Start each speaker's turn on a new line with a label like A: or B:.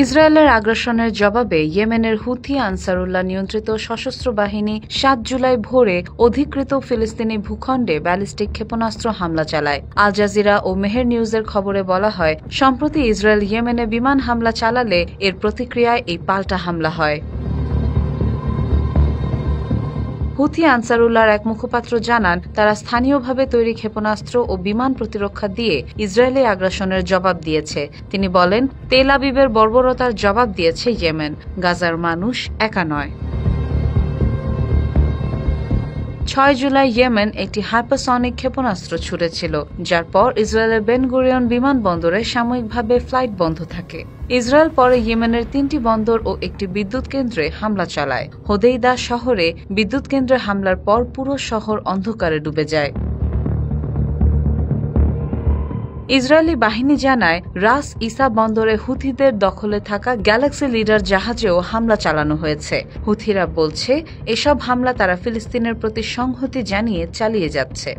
A: ইসরায়েলের আগ্রাসনের জবাবে ইয়েমেনের হুথি আনসারুল্লাহ নিয়ন্ত্রিত সশস্ত্র বাহিনী ৭ জুলাই ভোরে অধিকৃত ফিলিস্তিনি ভূখণ্ডে ব্যালিস্টিক ক্ষেপণাস্ত্র হামলা চালায়। আল জাজিরা ও মেহের নিউজের খবরে বলা হয়, সম্প্রতি ইসরায়েল ইয়েমেনে বিমান হামলা চালালে এর প্রতিক্রিয়ায় এই পাল্টা হামলা হয়। হুথি আনসারুল্লাহর এক মুখপাত্র জানান, তারা স্থানীয়ভাবে তৈরি ক্ষেপণাস্ত্র ও বিমান প্রতিরক্ষা দিয়ে ইসরায়েলি আগ্রাসনের জবাব দিয়েছে। তিনি বলেন, তেল আবিবের বর্বরতার জবাব দিয়েছে ইয়েমেন। গাজার মানুষ একা নয়। ৬ জুলাই ইয়েমেন একটি হাইপারসনিক ক্ষেপণাস্ত্র ছুড়েছিল, যার পর ইসরায়েলের বেন গুরিয়ন বিমানবন্দরে সাময়িকভাবে ফ্লাইট বন্ধ থাকে। ইসরায়েল পরে ইয়েমেনের ৩টি বন্দর ও একটি বিদ্যুৎ কেন্দ্রে হামলা চালায়। হোদেইদা শহরে বিদ্যুৎ কেন্দ্রে হামলার পর পুরো শহর অন্ধকারে ডুবে যায়। ইসরায়েলি বাহিনী জানায়, রাস ইসা বন্দরে হুথিদের দখলে থাকা গ্যালাক্সি লিডার জাহাজেও হামলা চালানো হয়েছে। হুথিরা বলছে, এসব হামলা তারা ফিলিস্তিনের প্রতি সংহতি জানিয়ে চালিয়ে যাচ্ছে।